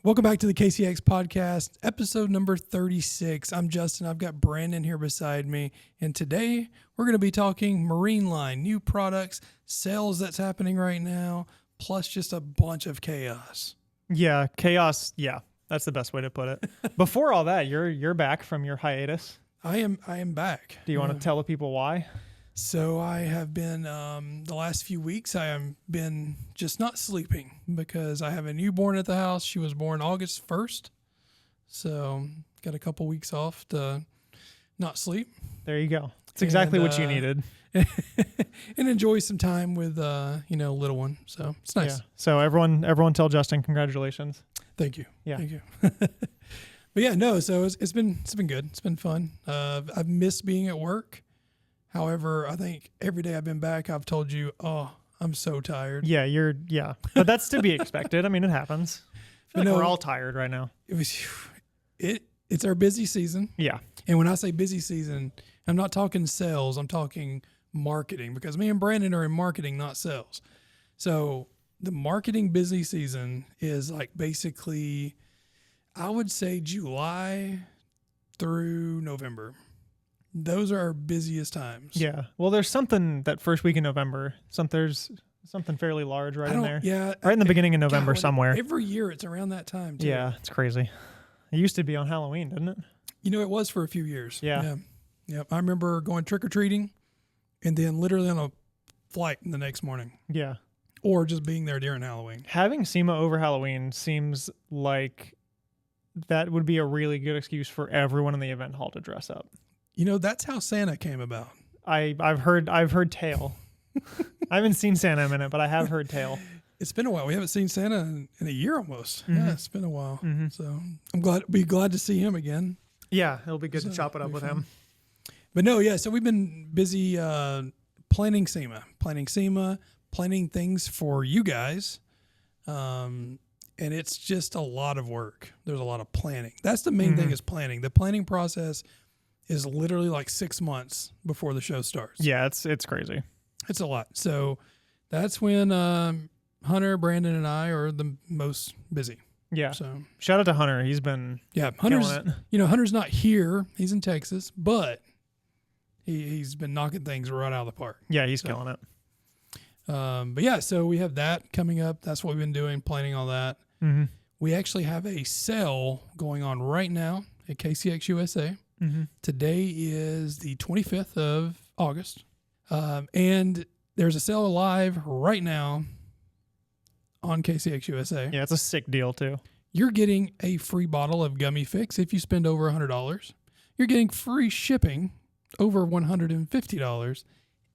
Welcome back to the KCX Podcast, episode number 36. I'm Justin. I've got Brandon here beside me. And today we're going to be talking marine line, new products, sales that's happening right now, plus just a bunch of chaos. Yeah, chaos. Yeah, that's the best way to put it. Before all that, you're back from your hiatus. I am back. Do you want to tell the people why? So I have been, the last few weeks, I have been just not sleeping because I have a newborn at the house. She was born August 1st. So got a couple weeks off to not sleep. There you go. It's exactly what you needed. And enjoy some time with, little one. So it's nice. Yeah. So everyone tell Justin congratulations. Thank you. Yeah. Thank you. But yeah, no, so it's been good. It's been fun. I've missed being at work. However, I think every day I've been back, I've told you, I'm so tired. Yeah, but that's to be expected. I mean, it happens. I feel like we're all tired right now. It's our busy season. Yeah. And when I say busy season, I'm not talking sales, I'm talking marketing, because me and Brandon are in marketing, not sales. So the marketing busy season is like basically, I would say July through November. Those are our busiest times. Yeah. Well, there's something that first week in November. There's something fairly large right in there. Yeah. Right in the beginning of November somewhere. Every year it's around that time, too. Yeah, it's crazy. It used to be on Halloween, didn't it? It was for a few years. Yeah. Yeah. I remember going trick-or-treating and then literally on a flight the next morning. Yeah. Or just being there during Halloween. Having SEMA over Halloween seems like that would be a really good excuse for everyone in the event hall to dress up. That's how Santa came about. I've heard tale. I haven't seen Santa in a minute, but I have heard tale. It's been a while. We haven't seen Santa in a year almost. Mm-hmm. Yeah, it's been a while. Mm-hmm. So I'm glad to see him again. Yeah, it'll be good to chop it up with him. But no, yeah. So we've been busy planning SEMA, planning things for you guys, and it's just a lot of work. There's a lot of planning. That's the main thing is planning. The planning process is literally like 6 months before the show starts. Yeah, it's crazy. It's a lot. So that's when Hunter, Brandon, and I are the most busy. Yeah. So shout out to Hunter. He's been Hunter's not here. He's in Texas, but he's been knocking things right out of the park. Yeah, he's killing it. But yeah, so we have that coming up. That's what we've been doing, planning all that. Mm-hmm. We actually have a sale going on right now at KCX USA. Mm-hmm. Today is the 25th of August, and there's a sale live right now on KCX USA. Yeah, it's a sick deal too. You're getting a free bottle of Gummy Fix if you spend over $100. You're getting free shipping over $150,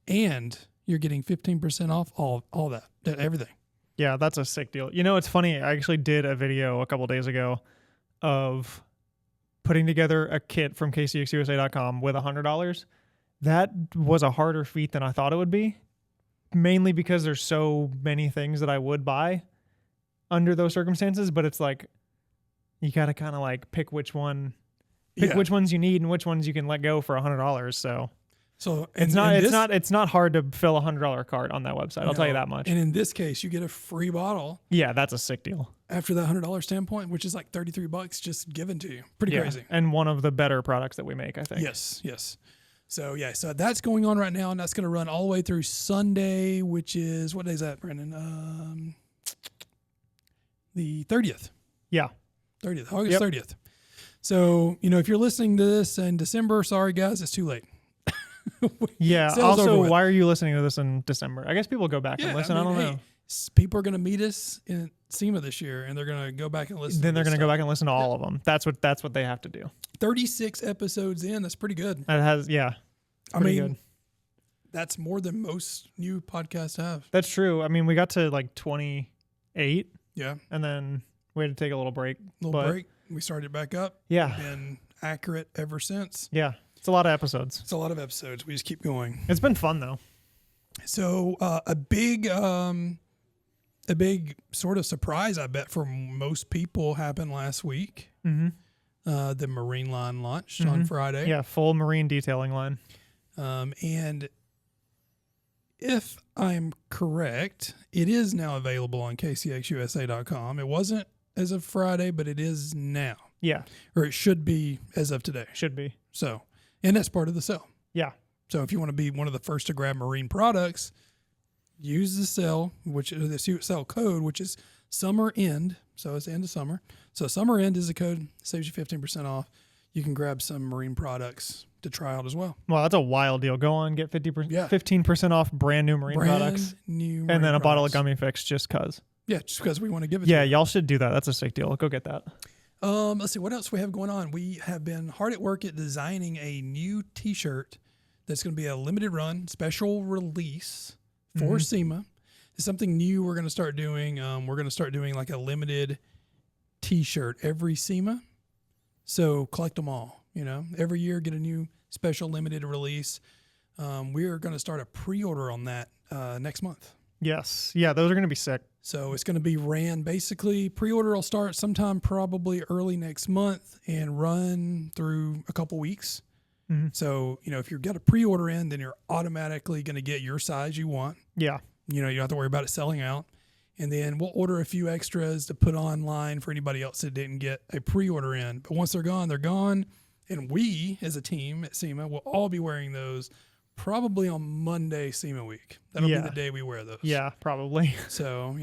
and you're getting 15% off all that, everything. Yeah, that's a sick deal. It's funny. I actually did a video a couple days ago of putting together a kit from KCXUSA.com with $100. That was a harder feat than I thought it would be, mainly because there's so many things that I would buy under those circumstances, but it's like you got to kind of like pick which ones you need and which ones you can let go for $100. So it's not hard to fill a $100 cart on that website. I'll tell you that much. And in this case, you get a free bottle. Yeah, that's a sick deal. After the $100 standpoint, which is like $33 just given to you. Pretty crazy. And one of the better products that we make, I think. Yes. So that's going on right now, and that's going to run all the way through Sunday, which is, what day is that, Brandon? The 30th. Yeah. 30th, August 30th. So, if you're listening to this in December, sorry guys, it's too late. Yeah. Also, why are you listening to this in December? I guess people go back and listen. I don't know. People are going to meet us in SEMA this year, and they're going to go back and listen. Then they're going to go back and listen to all of them. That's what they have to do. 36 episodes in. That's pretty good. That has, yeah. Good. That's more than most new podcasts have. That's true. I mean, we got to like 28. Yeah. And then we had to take a little break. Break. We started back up. Yeah. Been accurate ever since. Yeah. It's a lot of episodes. We just keep going. It's been fun though. So a big sort of surprise, I bet, for most people happened last week. Mm-hmm. The marine line launched on Friday. Yeah, full marine detailing line. And if I'm correct, it is now available on KCXUSA.com. It wasn't as of Friday, but it is now. Yeah. Or it should be as of today. Should be. So, and that's part of the sale. Yeah. So if you want to be one of the first to grab marine products, use the sale, the sale code, which is summer end. So it's the end of summer. So summer end is the code, saves you 15% off. You can grab some marine products to try out as well. Well, that's a wild deal. Go on, get 15% off brand new marine products. New and then a products. bottle of Gummy Fix just because. Yeah, just because we want to give it Yeah, to you. y'all should do that. That's a sick deal. Go get that. Let's see what else we have going on. We have been hard at work at designing a new T-shirt that's going to be a limited run, special release for SEMA. It's something new we're going to start doing. We're going to start doing like a limited T-shirt every SEMA. So collect them all. Every year get a new special limited release. We are going to start a pre-order on that next month. Yes. Yeah, those are going to be sick. So it's going to be ran basically. Pre-order will start sometime probably early next month and run through a couple weeks. Mm-hmm. So, if you've got a pre-order in, then you're automatically going to get your size you want. Yeah. You don't have to worry about it selling out. And then we'll order a few extras to put online for anybody else that didn't get a pre-order in. But once they're gone, they're gone. And we, as a team at SEMA, will all be wearing those probably on Monday SEMA week. That'll be the day we wear those. Yeah, probably. So,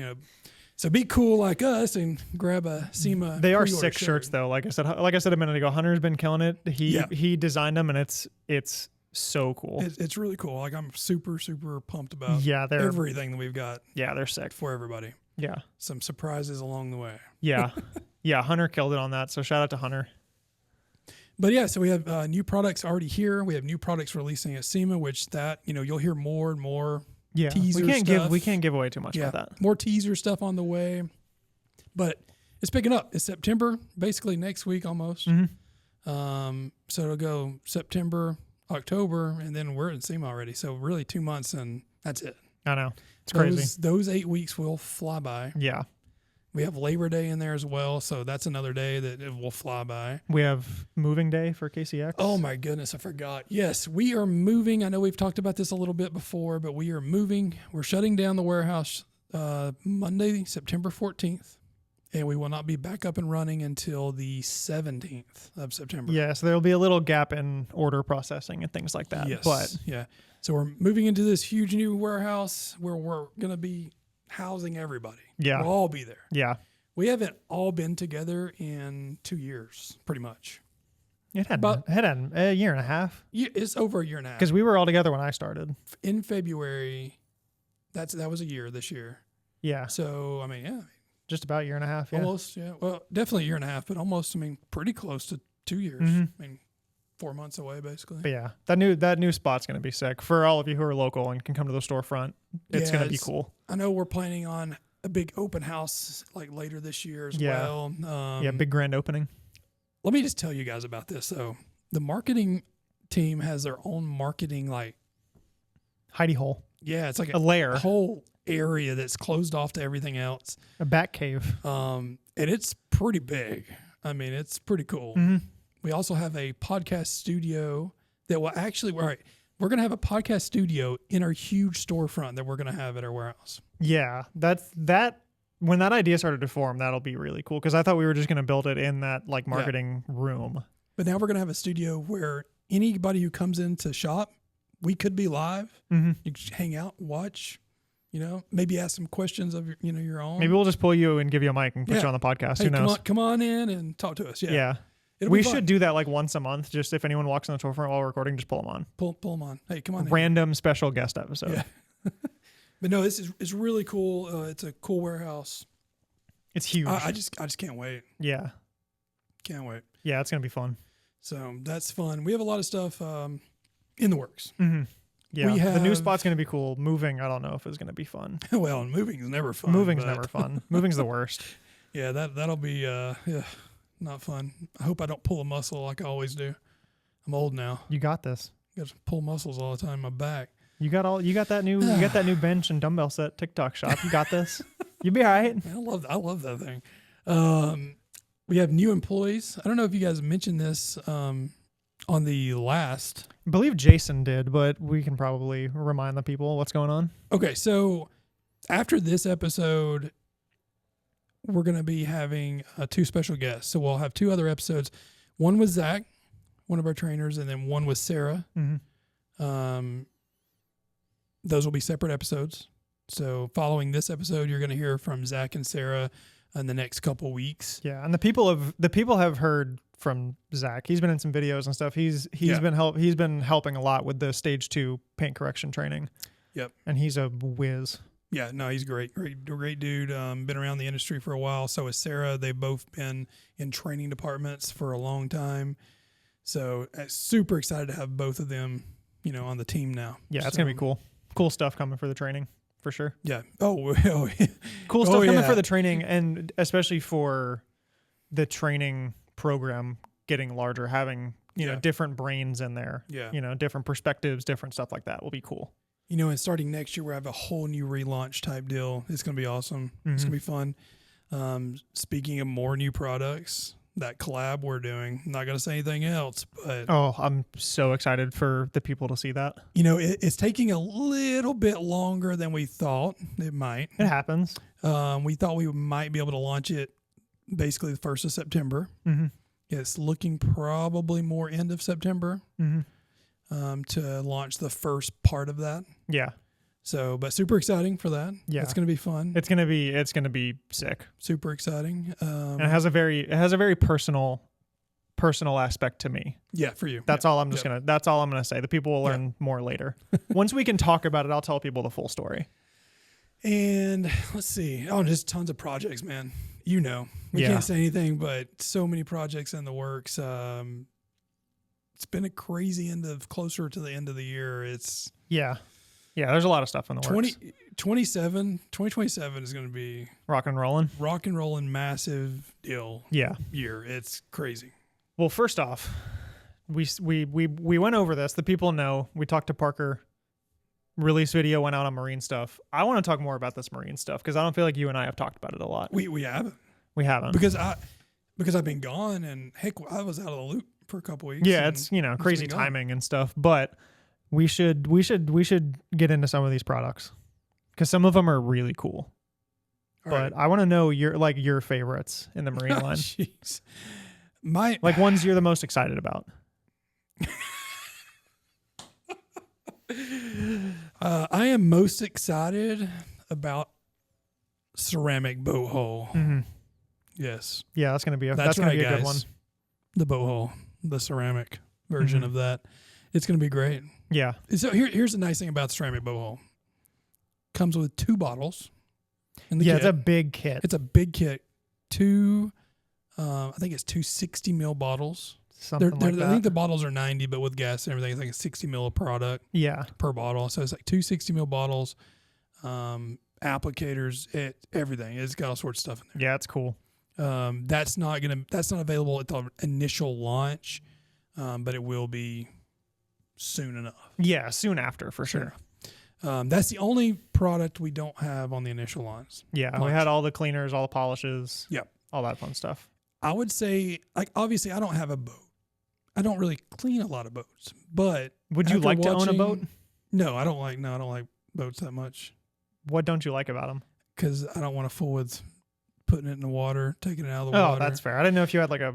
so be cool like us and grab a SEMA. They are pre-order sick shirts though. Like I said a minute ago, Hunter's been killing it. He designed them and it's so cool. It's really cool. Like I'm super, super pumped about everything that we've got. Yeah, they're sick for everybody. Yeah. Some surprises along the way. Yeah. Yeah, Hunter killed it on that. So shout out to Hunter. But yeah, so we have new products already here. We have new products releasing at SEMA, which you'll hear more and more teaser stuff. We can't give away too much about that. More teaser stuff on the way. But it's picking up. It's September, basically next week almost. Mm-hmm. So it'll go September, October, and then we're in SEMA already. So really 2 months and that's it. I know. It's crazy. Those 8 weeks will fly by. Yeah. We have Labor Day in there as well, so that's another day that it will fly by. We have moving day for KCX. Oh my goodness, I forgot. Yes, we are moving. I know we've talked about this a little bit before, but we are moving. We're shutting down the warehouse Monday, September 14th, and we will not be back up and running until the 17th of September. Yeah, so there'll be a little gap in order processing and things like that. Yes, but yeah. So we're moving into this huge new warehouse where we're going to be housing everybody. Yeah. We'll all be there. Yeah. We haven't all been together in 2 years, pretty much. It had a year and a half. Yeah, it's over a year and a half. Because we were all together when I started. In February, that was a year this year. Yeah. So, I mean, yeah. Just about a year and a half, yeah. Almost, yeah. Well, definitely a year and a half, but almost, pretty close to 2 years. Mm-hmm. 4 months away, basically. But yeah, that new spot's going to be sick. For all of you who are local and can come to the storefront, it's going to be cool. I know we're planning on a big open house like later this year as well. Big grand opening. Let me just tell you guys about this. So the marketing team has their own marketing hidey hole. Yeah, it's like a layer, a whole area that's closed off to everything else. A bat cave. And it's pretty big. It's pretty cool. Mm-hmm. We also have a podcast studio that will actually, we're going to have a podcast studio in our huge storefront that we're going to have at our warehouse. Yeah, when that idea started to form, that'll be really cool. Because I thought we were just going to build it in that marketing room. But now we're going to have a studio where anybody who comes in to shop, we could be live. Mm-hmm. You can hang out, watch, maybe ask some questions of your own. Maybe we'll just pull you and give you a mic and put you on the podcast. Hey, who knows? Come on in and talk to us. Yeah. Yeah. We should do that once a month. Just if anyone walks on the storefront while we're recording, just pull them on. Pull them on. Hey, come on. Random special guest episode. Yeah. But no, it's really cool. It's a cool warehouse. It's huge. I just can't wait. Yeah. Can't wait. Yeah, it's gonna be fun. So that's fun. We have a lot of stuff in the works. Mm-hmm. Yeah. The new spot's gonna be cool. Moving, I don't know if it's gonna be fun. Well, moving is never fun. Moving's never fun. Moving's the worst. Yeah, that'll be not fun. I hope I don't pull a muscle like I always do. I'm old now. You got this. Got to pull muscles all the time in my back. You got that new bench and dumbbell set TikTok shop. You got this. You'll be all right. Man, I love that thing. We have new employees. I don't know if you guys mentioned this on the last. I believe Jason did, but we can probably remind the people what's going on. Okay, so after this episode, we're going to be having 2 special guests. So we'll have 2 other episodes. One with Zach, one of our trainers, and then one with Sarah. Those will be separate episodes. So following this episode, you're going to hear from Zach and Sarah in the next couple weeks. Yeah, and the people have heard from Zach. He's been in some videos and stuff. He's been helping a lot with the stage 2 paint correction training. Yep. And he's a whiz. Yeah, no, he's great dude. Been around the industry for a while. So is Sarah. They've both been in training departments for a long time. So super excited to have both of them, on the team now. Yeah, it's gonna be cool. Cool stuff coming for the training, for sure. Yeah. Cool stuff coming for the training, and especially for the training program getting larger, having different brains in there. Yeah. Different perspectives, different stuff like that will be cool. And starting next year, we'll have a whole new relaunch type deal. It's going to be awesome. It's going to be fun. Speaking of more new products, that collab we're doing, I'm not going to say anything else, but... Oh, I'm so excited for the people to see that. It's taking a little bit longer than we thought it might. It happens. We thought we might be able to launch it basically the 1st of September. It's looking probably more end of September. To launch the first part of that. Yeah. So, but super exciting for that. Yeah. It's going to be fun. It's going to be sick. Super exciting. And it has a very personal aspect to me. Yeah, for you. That's all I'm going to say. The people will learn more later. Once we can talk about it, I'll tell people the full story. And let's see. Oh, just tons of projects, man. We can't say anything, but so many projects in the works. It's been a crazy closer to the end of the year. It's there's a lot of stuff in the works. 2027 is going to be rock and rolling, massive deal. Yeah. Year. It's crazy. Well, first off, we went over this. The people know. We talked to Parker. Release video went out on marine stuff. I want to talk more about this marine stuff because I don't feel like you and I have talked about it a lot. We haven't. We haven't. Because I've been gone and heck, I was out of the loop for a couple weeks. Yeah, it's crazy timing and stuff, but we should get into some of these products because some of them are really cool. But I want to know your favorites in the marine line. Jeez. Ones you're the most excited about. I am most excited about ceramic boat hull. Yes. Yeah, that's gonna be a good one. The boat hull, the ceramic version of that. It's gonna be great. Yeah. So here's the nice thing about ceramic boat hull. Comes with 2 bottles. In the kit. It's a big kit. It's a big kit. 2, I think it's 2 60 mil bottles. Something like that. I think the bottles are 90, but with gas and everything, it's like a 60 mil product. Yeah. Per bottle. So it's like 2 60 mil bottles, applicators, everything. It's got all sorts of stuff in there. Yeah, it's cool. That's not available at the initial launch, but it will be soon enough. Yeah, soon after for sure. That's the only product we don't have on the initial launch. Yeah, we had all the cleaners, all the polishes. Yep. All that fun stuff. I would say, obviously I don't have a boat. I don't really clean a lot of boats, but would you like to own a boat? No, I don't like boats that much. What don't you like about them? Because I don't want to fool with putting it in the water, taking it out of the water. Oh, that's fair. I didn't know if you had like a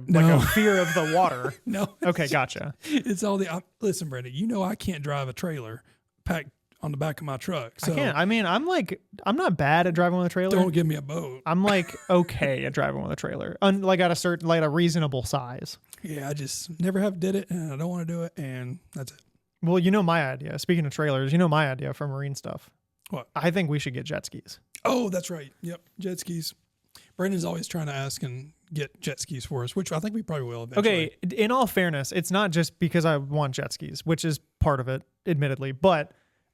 fear of the water. No. Okay, gotcha. It's all listen, Brandon, I can't drive a trailer packed on the back of my truck. So I can't. I mean, I'm not bad at driving with a trailer. Don't give me a boat. I'm okay at driving with a trailer, at a reasonable size. Yeah, I just never have did it, and I don't want to do it, and that's it. Well, my idea. Speaking of trailers, my idea for marine stuff. What? I think we should get jet skis. Oh, that's right. Yep, jet skis. Brandon's always trying to ask and get jet skis for us, which I think we probably will eventually. Okay, in all fairness, it's not just because I want jet skis, which is part of it, admittedly, but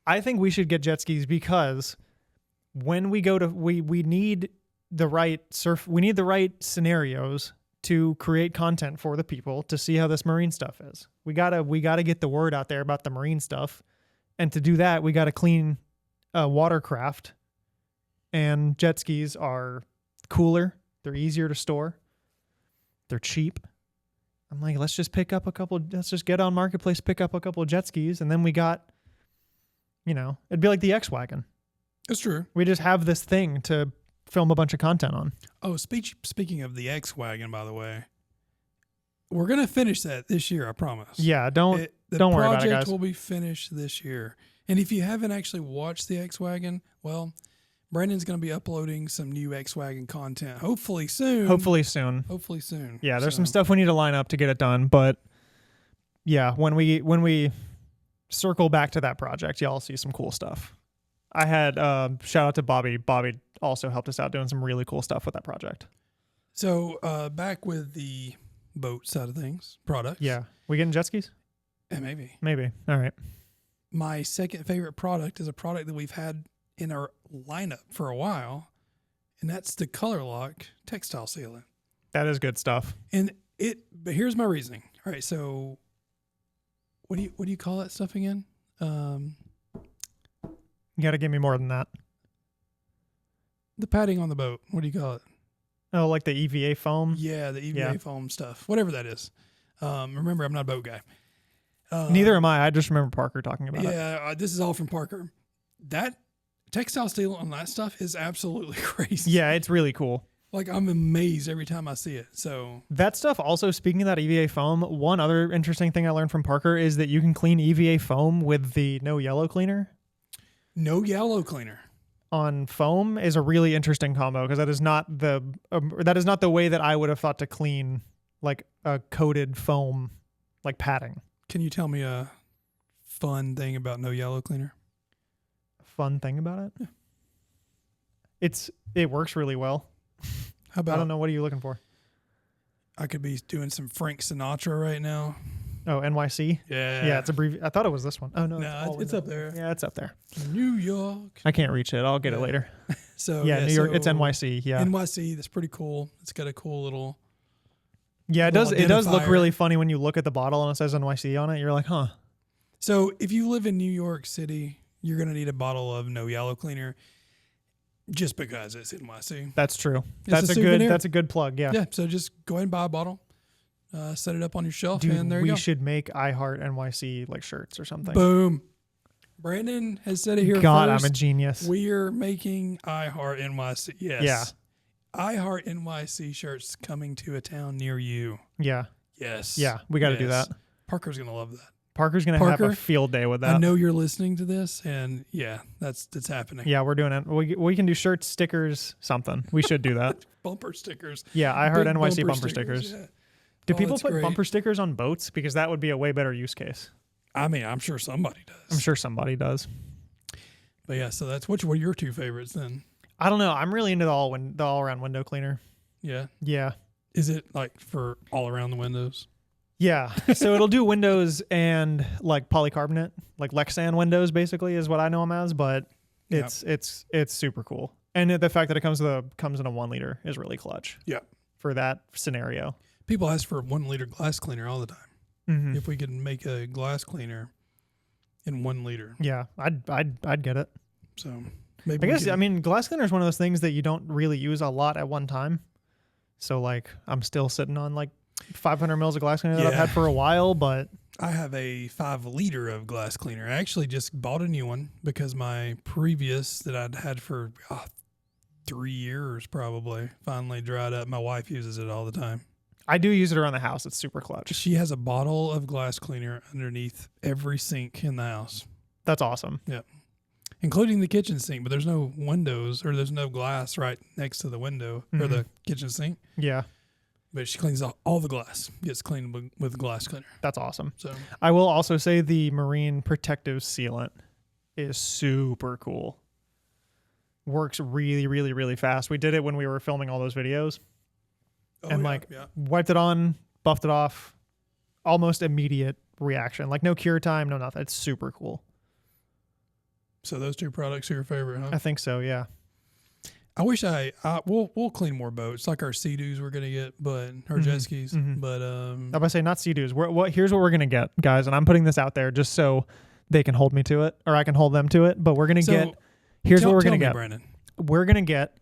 I think we should get jet skis because when we go to we need the right scenarios to create content for the people to see how this marine stuff is. We gotta get the word out there about the marine stuff, and to do that, we gotta clean watercraft. And jet skis are cooler. They're easier to store. They're cheap. I'm like, let's just get on Marketplace, pick up a couple of jet skis, and then we got, it'd be like the X-Wagon. It's true. We just have this thing to film a bunch of content on. Oh, speaking of the X-Wagon, by the way, we're going to finish that this year, I promise. Yeah, don't worry about it, guys. The project will be finished this year. And if you haven't actually watched the X-Wagon, well, Brandon's going to be uploading some new X-Wagon content, hopefully soon. Hopefully soon. Yeah, there's some stuff we need to line up to get it done, but yeah, when we circle back to that project, y'all see some cool stuff. I had shout out to Bobby. Bobby also helped us out doing some really cool stuff with that project. So back with the boat side of things, products. Yeah, we getting jet skis? Yeah, maybe. All right. My second favorite product is a product that we've had in our lineup for a while, and that's the Colourlock textile sealant. That is good stuff. But here's my reasoning. All right, so what do you call that stuff again? You got to give me more than that. The padding on the boat. What do you call it? Oh, like the EVA foam? Yeah, the EVA foam stuff. Whatever that is. Remember, I'm not a boat guy. Neither am I. I just remember Parker talking about it. Yeah, this is all from Parker. That textile sealant on that stuff is absolutely crazy. Yeah, it's really cool. Like, I'm amazed every time I see it. So that stuff also, speaking of that EVA foam, one other interesting thing I learned from Parker is that you can clean EVA foam with the no yellow cleaner. No yellow cleaner on foam is a really interesting combo, because that is not the way that I would have thought to clean like a coated foam, like padding. Can you tell me a fun thing about no yellow cleaner? Fun thing about it? Yeah. It works really well. How about, I don't know, what are you looking for? I could be doing some Frank Sinatra right now. Oh, NYC? Yeah. It's I thought it was this one. Oh, no. It's up there. Yeah, it's up there. New York. I can't reach it. I'll get it later. So yeah, New York. It's NYC. Yeah. NYC. That's pretty cool. It's got a cool little. Yeah, it does. It does look really funny when you look at the bottle and it says NYC on it. You're like, huh. So if you live in New York City, you're going to need a bottle of no yellow cleaner just because it's NYC. That's true. That's a good plug. Yeah. Yeah. So just go ahead and buy a bottle. Set it up on your shelf, and there you go. We should make I Heart NYC like shirts or something. Boom. Brandon has said it here God, first. I'm a genius. We are making I Heart NYC. Yes. Yeah. I Heart NYC shirts coming to a town near you. Yeah. Yes. Yeah, we got to do that. Parker's going to love that. Parker's going to have a field day with that. I know you're listening to this, and yeah, that's happening. Yeah, we're doing it. We can do shirts, stickers, something. We should do that. Bumper stickers. Yeah, I Heart NYC bumper stickers. Yeah. Do people put bumper stickers on boats? Because that would be a way better use case. I mean, I'm sure somebody does. But yeah, so that's what were your two favorites then? I don't know. I'm really into the all around window cleaner. Yeah. Yeah. Is it like for all around the windows? Yeah. So it'll do windows and like polycarbonate, like Lexan windows basically is what I know them as, but it's super cool. And the fact that it comes in a 1 liter is really clutch. Yeah. For that scenario. People ask for a 1 liter glass cleaner all the time. Mm-hmm. If we could make a glass cleaner in 1 liter. Yeah, I'd get it. So maybe I mean, glass cleaner is one of those things that you don't really use a lot at one time. So like I'm still sitting on like 500 mils of glass cleaner that I've had for a while, but I have a 5 liter of glass cleaner. I actually just bought a new one because my previous that I'd had for 3 years probably finally dried up. My wife uses it all the time. I do use it around the house. It's super clutch. She has a bottle of glass cleaner underneath every sink in the house. That's awesome. Yeah. Including the kitchen sink, but there's no windows or there's no glass right next to the window or the kitchen sink. Yeah. But she cleans all the glass, gets cleaned with glass cleaner. That's awesome. So I will also say the marine protective sealant is super cool. Works really, really, really fast. We did it when we were filming all those videos. Wiped it on, buffed it off, almost immediate reaction. Like no cure time, no nothing. It's super cool. So those two products are your favorite, huh? I think so, yeah. I wish we'll clean more boats, like our Sea-Doos we're gonna get, but our jet skis. But I'm about to say not Sea-Doos. Here's what we're gonna get, guys, and I'm putting this out there just so they can hold me to it, or I can hold them to it. But we're gonna get. Here's what we're gonna get. Brandon. We're gonna get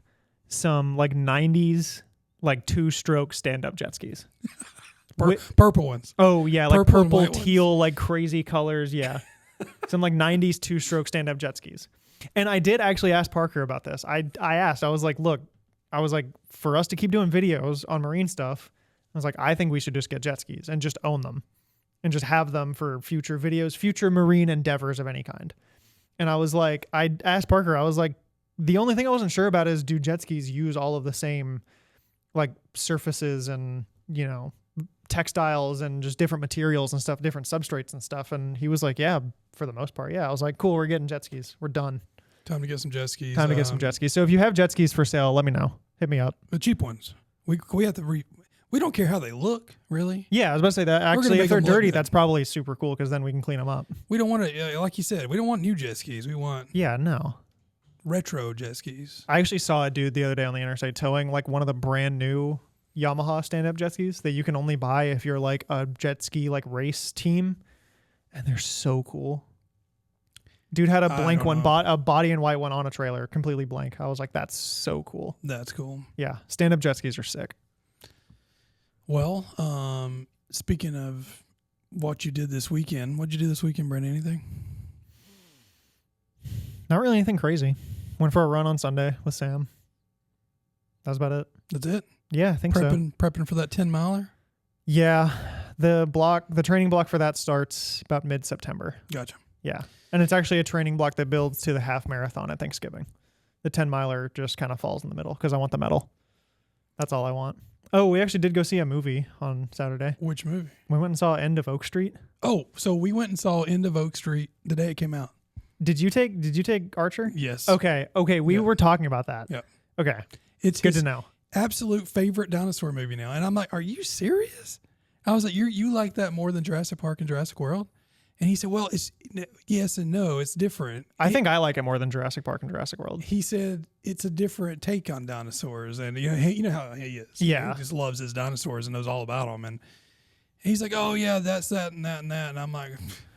some like 90s like 2-stroke stand-up jet skis. Purple ones. Oh yeah, like purple, teal, ones. like crazy colors. Yeah, some like 90s 2-stroke stand-up jet skis. And I did actually ask Parker about this. I asked. I was like, look, I was like, for us to keep doing videos on marine stuff, I was like, I think we should just get jet skis and just own them and just have them for future videos, future marine endeavors of any kind. And I was like, I asked Parker, I was like, the only thing I wasn't sure about is, do jet skis use all of the same like surfaces and, you know, textiles and just different materials and stuff, different substrates and stuff? And he was like, yeah, for the most part. Yeah. I was like, cool, we're getting jet skis. We're done. Time to get some jet skis. Time to get some jet skis. So if you have jet skis for sale, let me know. Hit me up. The cheap ones. We have to we don't care how they look, really. Yeah, I was about to say that. Actually, if they're dirty, that's probably super cool because then we can clean them up. We don't want to, like you said, we don't want new jet skis. We want retro jet skis. I actually saw a dude the other day on the interstate towing like one of the brand new Yamaha stand-up jet skis that you can only buy if you're like a jet ski like race team, and they're so cool. Dude had a blank one, bought a body and white one on a trailer, completely blank. I was like, that's so cool. That's cool. Yeah, stand-up jet skis are sick. Well, speaking of what you did this weekend, what'd you do this weekend, Brandon? Anything? Not really anything crazy. Went for a run on Sunday with Sam. That was about it. That's it? Yeah, I think so. Prepping for that 10-miler? Yeah. The training block for that starts about mid-September. Gotcha. Yeah. And it's actually a training block that builds to the half marathon at Thanksgiving. The 10-miler just kind of falls in the middle because I want the medal. That's all I want. Oh, we actually did go see a movie on Saturday. Which movie? We went and saw End of Oak Street. Oh, so we went and saw End of Oak Street the day it came out. Did you take Archer? Yes. Okay. We were talking about that. Yeah. Okay. It's good to know. Absolute favorite dinosaur movie now. And I'm like, are you serious? I was like, you like that more than Jurassic Park and Jurassic World? And he said, well, it's yes and no. It's different. I think I like it more than Jurassic Park and Jurassic World. He said it's a different take on dinosaurs. And you know how he is. Yeah. He just loves his dinosaurs and knows all about them. And he's like, oh, yeah, that's that and that and that. And I'm like...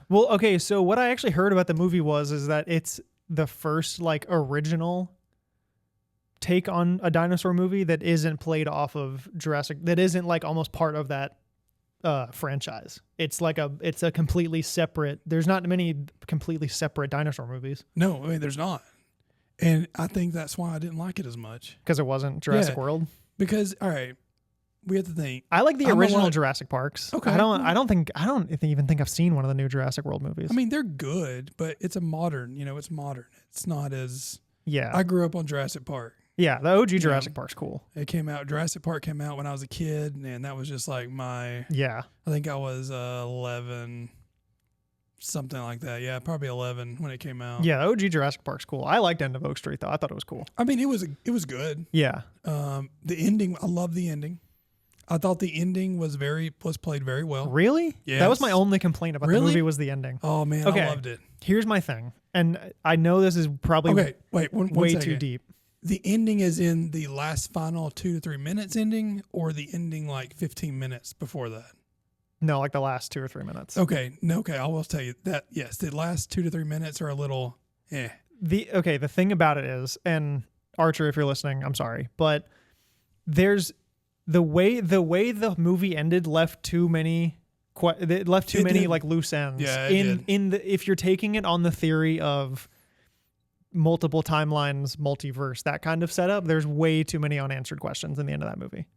Well, okay, so what I actually heard about the movie is that it's the first like original take on a dinosaur movie that isn't played off of Jurassic, that isn't like almost part of that franchise. It's a completely separate, there's not many completely separate dinosaur movies. No, I mean, there's not. And I think that's why I didn't like it as much. Because it wasn't Jurassic World? Because, all right, we have to think. I like the original Jurassic Parks. Okay. I don't even think I've seen one of the new Jurassic World movies. I mean, they're good, but it's a modern, it's modern. It's not as... Yeah. I grew up on Jurassic Park. Yeah, the OG Jurassic Park's cool. Jurassic Park came out when I was a kid, and that was just like my... Yeah. I think I was 11, something like that. Yeah, probably 11 when it came out. Yeah, OG Jurassic Park's cool. I liked End of Oak Street, though. I thought it was cool. I mean, it was good. Yeah. The ending, I love the ending. I thought the ending was played very well. Really? Yes. That was my only complaint about the movie was the ending. Oh, man, okay. I loved it. Here's my thing, and I know this is probably way too deep. The ending is in the last final 2 to 3 minutes ending, or the ending like 15 minutes before that? No, like the last 2 or 3 minutes. Okay. I will tell you that, yes, the last 2 to 3 minutes are a little, The thing about it is, and Archer, if you're listening, I'm sorry, but there's the way the movie ended left too many like loose ends. Yeah, if you're taking it on the theory of multiple timelines, multiverse, that kind of setup, there's way too many unanswered questions in the end of that movie.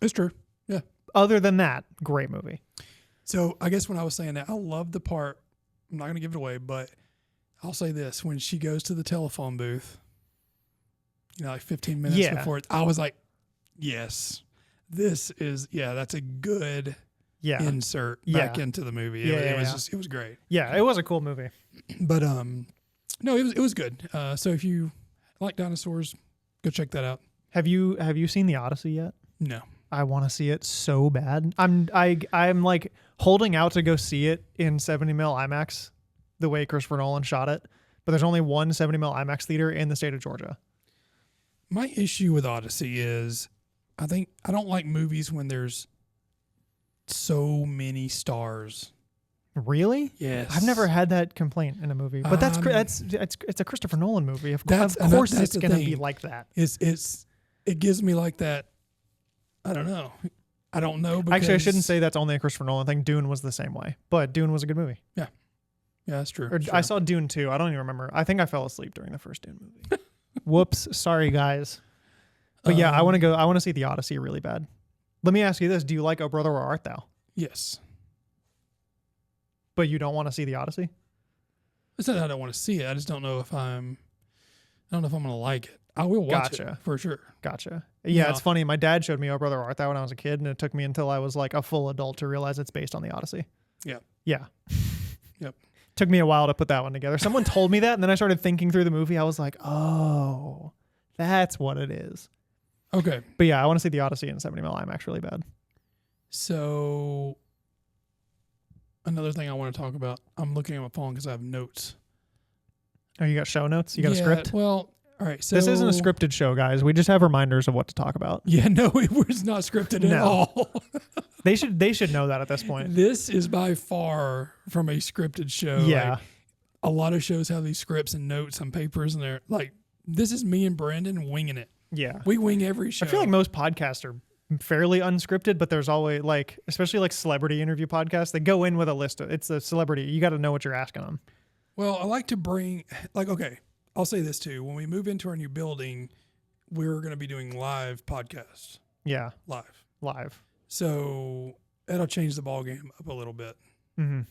It's true. Yeah. Other than that, great movie. So I guess when I was saying that, I love the part, I'm not going to give it away, but I'll say this, when she goes to the telephone booth, like 15 minutes before, I was like, yes, that's a good insert back into the movie. It was great. Yeah, it was a cool movie. But, no, it was good. So if you like dinosaurs, go check that out. Have you seen The Odyssey yet? No. I want to see it so bad. I'm like holding out to go see it in 70mm IMAX, the way Christopher Nolan shot it. But there's only one 70mm IMAX theater in the state of Georgia. My issue with Odyssey is, I don't like movies when there's so many stars. Really? Yes. I've never had that complaint in a movie, but it's a Christopher Nolan movie. Of course, it's going to be like that. It gives me like that. I don't know. Actually, I shouldn't say that's only a Christopher Nolan thing. Dune was the same way, but Dune was a good movie. Yeah, that's true. I saw Dune 2. I don't even remember. I think I fell asleep during the first Dune movie. Whoops. Sorry, guys. But yeah, I want to see the Odyssey really bad. Let me ask you this. Do you like O Brother, Where Art Thou? Yes. But you don't want to see the Odyssey? It's not that I don't want to see it. I just don't know if I don't know if I'm going to like it. I will watch it for sure. Gotcha. Yeah, it's funny. My dad showed me O Brother, Where Art Thou when I was a kid, and it took me until I was like a full adult to realize it's based on the Odyssey. Yeah. Yeah. Yep. Took me a while to put that one together. Someone told me that, and then I started thinking through the movie. I was like, oh, that's what it is. Okay. But yeah, I want to see the Odyssey in 70mm IMAX really bad. So another thing I want to talk about, I'm looking at my phone because I have notes. Oh, you got show notes? You got a script? Well, all right. So this isn't a scripted show, guys. We just have reminders of what to talk about. Yeah, no, it was not scripted at all. They should know that at this point. This is by far from a scripted show. Yeah. Like, a lot of shows have these scripts and notes on papers, and they're like, this is me and Brandon winging it. Yeah. We wing every show. I feel like most podcasts are fairly unscripted, but there's always like, especially like celebrity interview podcasts, they go in with a list. It's a celebrity. You got to know what you're asking them. Well, I like to bring, like, okay, I'll say this too. When we move into our new building, we're going to be doing live podcasts. Yeah. Live. So that'll change the ball game up a little bit. Mm-hmm.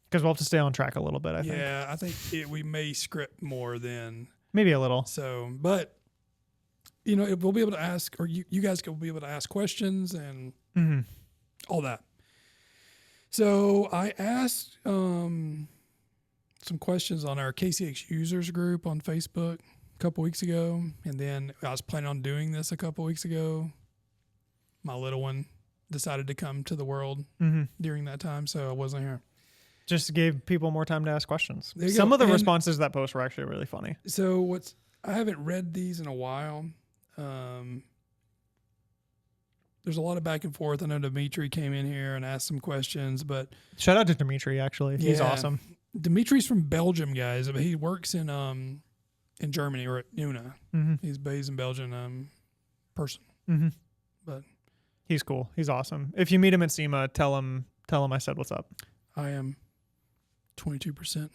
Because we'll have to stay on track a little bit, I think. Yeah, I think we may script more than. Maybe a little. So, but, you know, we'll be able to ask, or you guys will be able to ask questions and all that. So I asked some questions on our KCX users group on Facebook a couple weeks ago, and then I was planning on doing this a couple weeks ago. My little one decided to come to the world during that time, so I wasn't here. Just gave people more time to ask questions. There you Some go. of the And responses to that post were actually really funny. So I haven't read these in a while. There's a lot of back and forth. I know Dimitri came in here and asked some questions, but shout out to Dimitri, actually. He's awesome. Dimitri's from Belgium, guys. But he works in Germany or at Nuna. He's based in Belgium person. But he's cool. He's awesome. If you meet him at SEMA, tell him I said what's up. I am 22%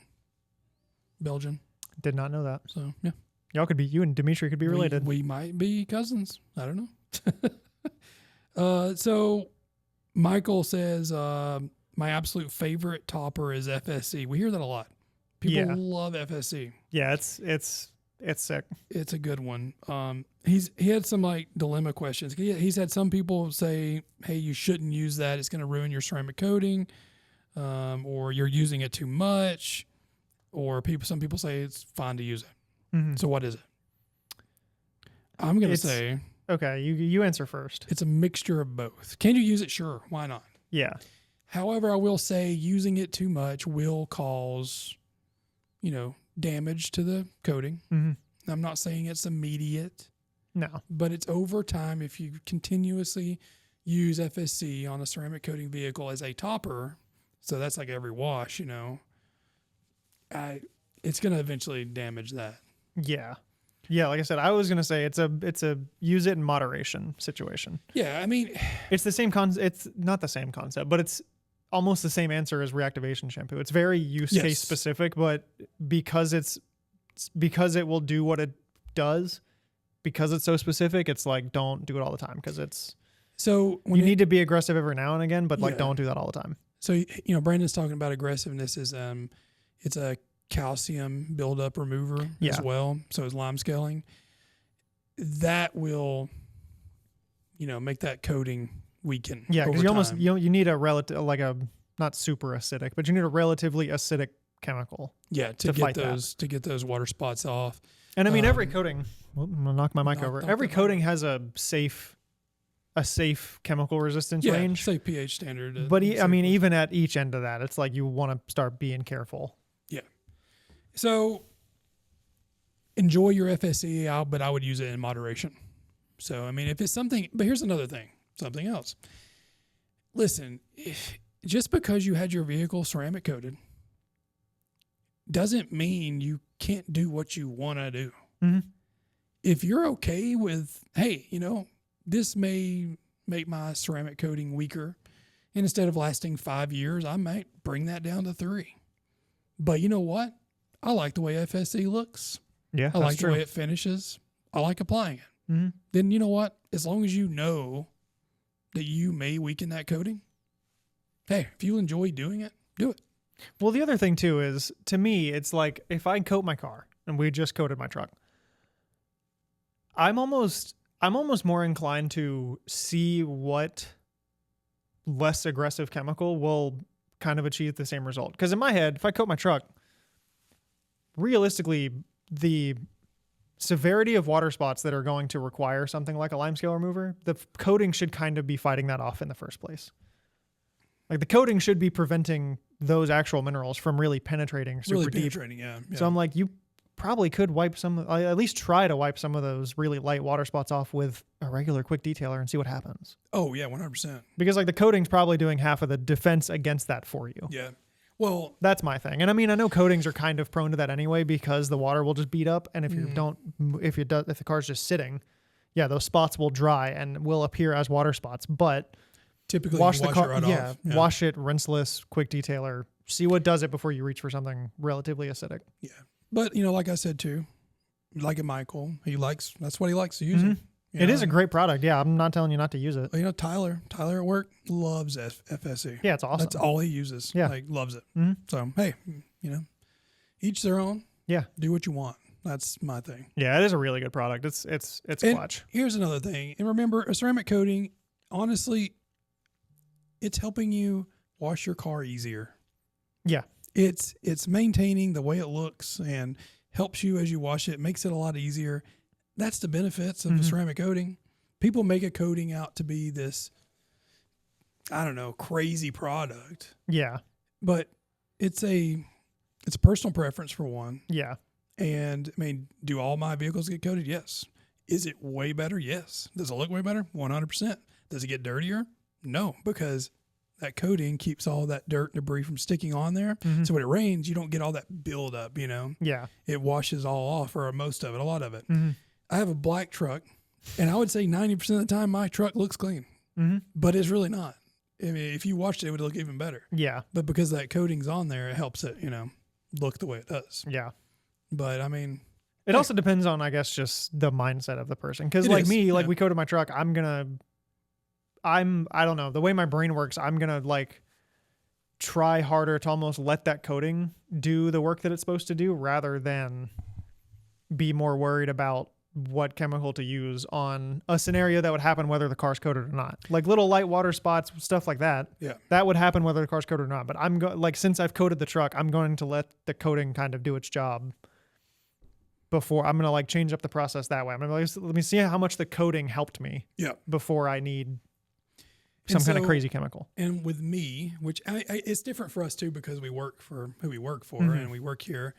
Belgian. Did not know that. So yeah. You and Dimitri could be related. We might be cousins. I don't know. So Michael says, my absolute favorite topper is FSC. We hear that a lot. People love FSC. Yeah, it's sick. It's a good one. He had some like dilemma questions. He's had some people say, hey, you shouldn't use that. It's going to ruin your ceramic coating. Or you're using it too much. Or some people say it's fine to use it. So what is it? I'm going to say... Okay, you answer first. It's a mixture of both. Can you use it? Sure. Why not? Yeah. However, I will say using it too much will cause, damage to the coating. I'm not saying it's immediate. No. But it's over time. If you continuously use FSC on a ceramic coating vehicle as a topper, so that's like every wash, it's going to eventually damage that. Yeah. Yeah, like I said, I was going to say it's a use it in moderation situation. Yeah, I mean, it's the same it's not the same concept, but it's almost the same answer as reactivation shampoo. It's very use case specific, but because it will do what it does, because it's so specific, it's like don't do it all the time because it's you need to be aggressive every now and again, but don't do that all the time. So Brandon's talking about aggressiveness is it's a calcium buildup remover as well. So it's lime scaling. That will, make that coating weaken. Yeah, because you need a relative, like a not super acidic, but you need a relatively acidic chemical. Yeah, to get those water spots off. And I mean, every coating. Well, I'm gonna knock my mic over. Every coating has a safe chemical resistance range. Safe pH standard. But even at each end of that, it's like you want to start being careful. Yeah. So enjoy your FSC, but I would use it in moderation. So, I mean, if it's something, but here's another thing, something else. Listen, just because you had your vehicle ceramic coated doesn't mean you can't do what you want to do. If you're okay with, hey, this may make my ceramic coating weaker, and instead of lasting 5 years, I might bring that down to 3. But you know what? I like the way FSC looks. Yeah, I like the way it finishes. I like applying it. Mm-hmm. Then you know what? As long as you know that you may weaken that coating, hey, if you enjoy doing it, do it. Well, the other thing too is, to me, it's like if I coat my car, and we just coated my truck, I'm almost more inclined to see what less aggressive chemical will kind of achieve the same result. Because in my head, if I coat my truck, realistically, the severity of water spots that are going to require something like a limescale remover, the coating should kind of be fighting that off in the first place. Like the coating should be preventing those actual minerals from really penetrating super deep. Yeah. So I'm like, you probably could wipe at least try to wipe some of those really light water spots off with a regular quick detailer and see what happens. Oh yeah, 100%. Because like the coating's probably doing half of the defense against that for you. Yeah. Well, that's my thing. And I mean, I know coatings are kind of prone to that anyway, because the water will just beat up. And if if the car's just sitting, yeah, those spots will dry and will appear as water spots. But typically wash the car, it off. Yeah. Wash it, rinseless, quick detailer. See what does it before you reach for something relatively acidic. Yeah. But, like I said, too, like a Michael, that's what he likes to use it. It is a great product. Yeah, I'm not telling you not to use it. Tyler at work loves FSE. Yeah, it's awesome. That's all he uses. Yeah. Loves it. Mm-hmm. So, hey, each their own. Yeah. Do what you want. That's my thing. Yeah, it is a really good product. It's clutch. Here's another thing. And remember, a ceramic coating, honestly, it's helping you wash your car easier. Yeah. It's maintaining the way it looks and helps you as you wash it, makes it a lot easier. That's the benefits of a ceramic coating. People make a coating out to be this, I don't know, crazy product. Yeah. But it's a personal preference for one. Yeah. And I mean, do all my vehicles get coated? Yes. Is it way better? Yes. Does it look way better? 100%. Does it get dirtier? No, because that coating keeps all that dirt and debris from sticking on there. Mm-hmm. So when it rains, you don't get all that buildup, Yeah. It washes all off, or most of it, a lot of it. Mm-hmm. I have a black truck, and I would say 90% of the time my truck looks clean, but it's really not. I mean, if you washed it would look even better. Yeah. But because that coating's on there, it helps it, look the way it does. Yeah. But I mean, it also depends on, I guess, just the mindset of the person. Because like me, like we coated my truck, I don't know, the way my brain works, I'm going to like try harder to almost let that coating do the work that it's supposed to do, rather than be more worried about what chemical to use on a scenario that would happen whether the car's coated or not. Like little light water spots, stuff like that. Yeah. That would happen whether the car's coated or not. But since I've coated the truck, I'm going to let the coating kind of do its job before I'm going to like change up the process that way. I'm going to let me see how much the coating helped me. Yeah. Before I need some kind of crazy chemical. And with me, which it's different for us too, because we work for who we work for and we work here.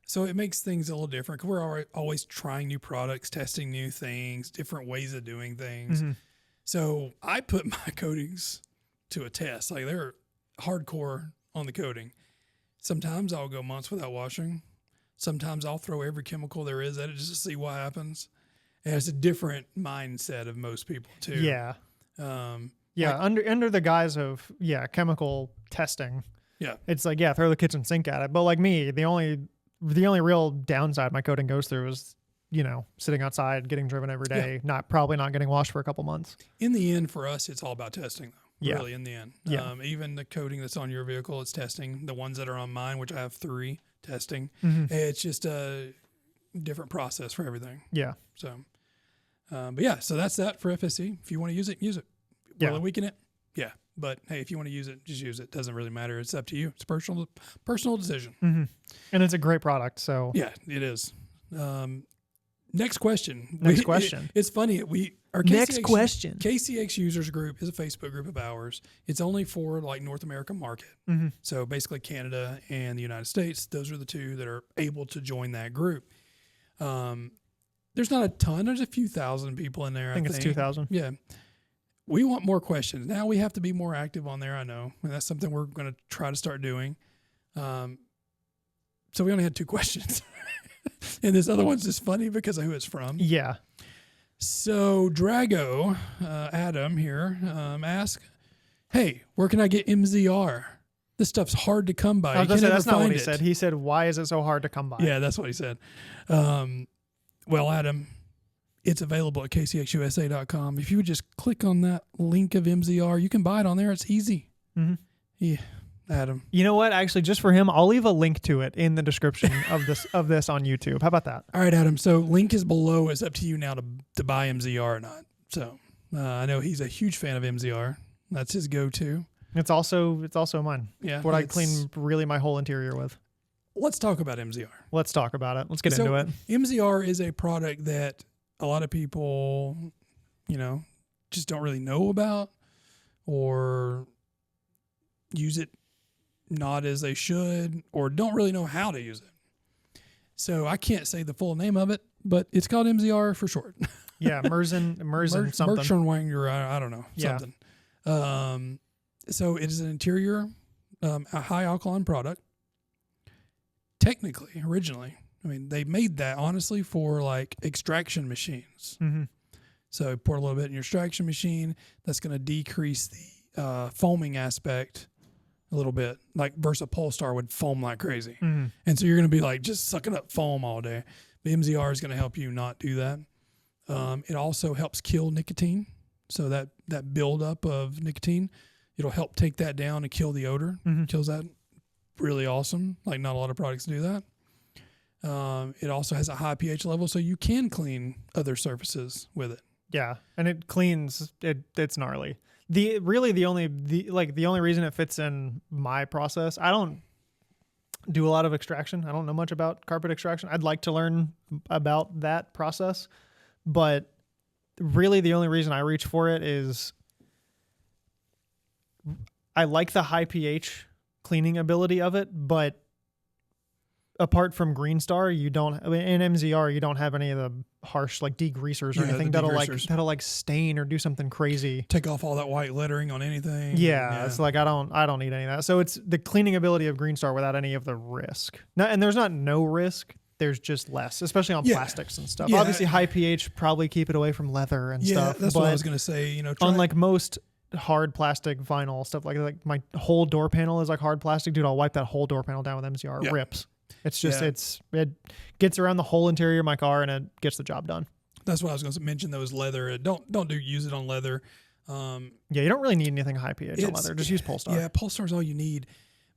So it makes things a little different, because we're always trying new products, testing new things, different ways of doing things. So I put my coatings to a test. Like, they're hardcore on the coating. Sometimes I'll go months without washing. Sometimes I'll throw every chemical there is at it just to see what happens. And it's a different mindset of most people too. Yeah. Under the guise of chemical testing. Yeah. It's like, throw the kitchen sink at it. But like me, the only real downside my coating goes through is, sitting outside, getting driven every day, probably not getting washed for a couple months. In the end, for us, it's all about testing, though. Yeah. Really, in the end. Yeah. Even the coating that's on your vehicle, it's testing. The ones that are on mine, which I have 3, testing. It's just a different process for everything. Yeah. So, so that's that for FSC. If you want to use it, use it. Will it weaken it? Yeah. But hey, if you want to use it, just use it. Doesn't really matter. It's up to you. It's a personal decision. And it's a great product. So yeah, it is. Next question. It's funny. Our KCX users group is a Facebook group of ours. It's only for like North America market. So basically Canada and the United States. Those are the two that are able to join that group. There's not a ton. There's a few thousand people in there. I think it's 2,000. Yeah. We want more questions. Now we have to be more active on there, I know. And that's something we're going to try to start doing. So we only had 2 questions. And this other one's just funny because of who it's from. Yeah. So Drago, Adam here, asked, hey, where can I get MZR? This stuff's hard to come by. That's not what he said. He said, why is it so hard to come by? Yeah, that's what he said. Well, Adam, it's available at kcxusa.com. If you would just click on that link of MZR, you can buy it on there. It's easy. Mm-hmm. Yeah, Adam. You know what? Actually, just for him, I'll leave a link to it in the description of this on YouTube. How about that? All right, Adam. So link is below. It's up to you now to buy MZR or not. So I know he's a huge fan of MZR. That's his go-to. It's also mine. Yeah. What I clean really my whole interior with. Let's talk about MZR. Let's talk about it. Let's get into it. MZR is a product that a lot of people, just don't really know about or use it not as they should or don't really know how to use it. So I can't say the full name of it, but it's called MZR for short. Yeah, Merzen something. Merchenwanger, I don't know, Yeah. something. So it is an interior, a high alkaline product. Technically, originally, I mean, they made that honestly for like extraction machines. Mm-hmm. So pour a little bit in your extraction machine. That's going to decrease the foaming aspect a little bit, like versus Polestar would foam like crazy. Mm-hmm. And so you're going to be like just sucking up foam all day. The MZR is going to help you not do that. It also helps kill nicotine. So that buildup of nicotine, it'll help take that down and kill the odor. Mm-hmm. Kills that. Really awesome. Like not a lot of products do that. It also has a high pH level, so you can clean other surfaces with it. Yeah, and it cleans. It's gnarly. The only reason it fits in my process, I don't do a lot of extraction. I don't know much about carpet extraction. I'd like to learn about that process, but really the only reason I reach for it is I like the high pH cleaning ability of it, but apart from Green Star, in MZR you don't have any of the harsh like degreasers or anything that'll like stain or do something crazy. Take off all that white lettering on anything. Yeah, it's like I don't need any of that. So it's the cleaning ability of Green Star without any of the risk. And there's not no risk. There's just less, especially on plastics and stuff. Yeah. Obviously, high pH probably keep it away from leather and stuff. That's what I was gonna say. Unlike most hard plastic vinyl stuff, like my whole door panel is like hard plastic, dude. I'll wipe that whole door panel down with MZR. It rips. It's just it gets around the whole interior of my car and it gets the job done. That's what I was going to mention. Though is leather. Don't use it on leather. You don't really need anything high pH on leather. Just use Polestar. Yeah, Polestar is all you need.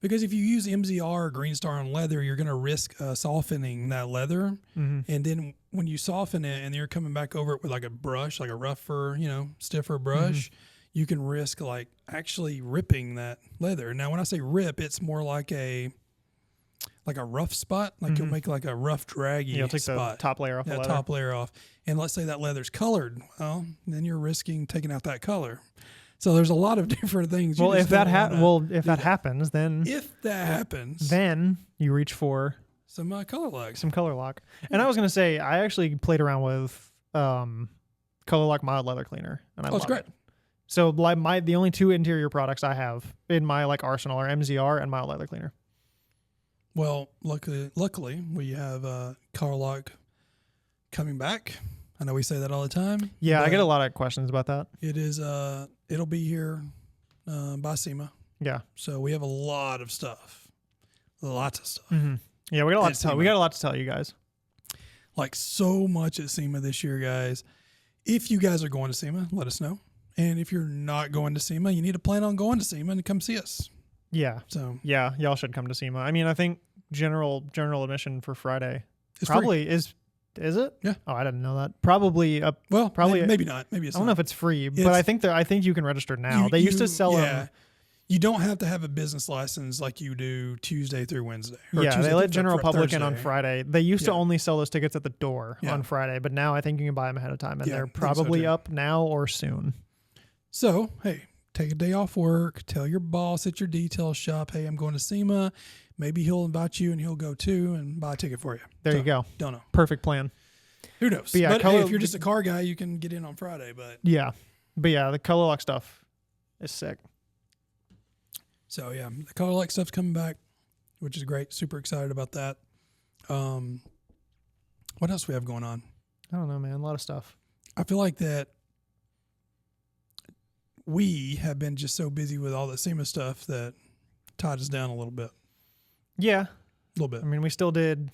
Because if you use MZR or Green Star on leather, you're going to risk softening that leather. Mm-hmm. And then when you soften it and you're coming back over it with like a brush, like a rougher, stiffer brush, you can risk like actually ripping that leather. Now, when I say rip, it's more like a rough spot. Like you'll make like a rough, draggy You'll take spot. the top layer off the leather. Top layer off. And let's say that leather's colored. Well, then you're risking taking out that color. So there's a lot of different things. Well, if that happens, then then you reach for some Colourlock. Some Colourlock. And I was gonna say I actually played around with Colourlock mild leather cleaner, and I love great. it. So the only two interior products I have in my like arsenal are MZR and mild leather cleaner. Well, luckily we have Colourlock coming back. I know we say that all the time. Yeah, I get a lot of questions about that. It is. It'll be here by SEMA. Yeah. So we have a lot of stuff. Lots of stuff. Mm-hmm. Yeah, we got a lot to tell. We got a lot to tell you guys. Like so much at SEMA this year, guys. If you guys are going to SEMA, let us know. And if you're not going to SEMA, you need to plan on going to SEMA and come see us. Yeah. So yeah, y'all should come to SEMA. I mean, I think general admission for Friday it's probably free. Is it? Yeah. Oh, I didn't know that. Probably. Probably maybe not. Maybe it's. I don't know if it's free, but I think you can register now. They used to sell them. You don't have to have a business license like you do Tuesday through Wednesday. Yeah, they let general public in on Thursday. Friday. They used to only sell those tickets at the door on Friday, but now I think you can buy them ahead of time, and they're probably up now or soon. So, hey, take a day off work. Tell your boss at your detail shop, hey, I'm going to SEMA. Maybe he'll invite you and he'll go too and buy a ticket for you. There you go. Don't know. Perfect plan. Who knows? But, hey, if you're just a car guy, you can get in on Friday. But yeah, the Colourlock stuff is sick. So, yeah, the Colourlock stuff's coming back, which is great. Super excited about that. What else we have going on? I don't know, man. A lot of stuff. I feel like that we have been just so busy with all the SEMA stuff that tied us down a little bit. Yeah. A little bit. I mean, we still did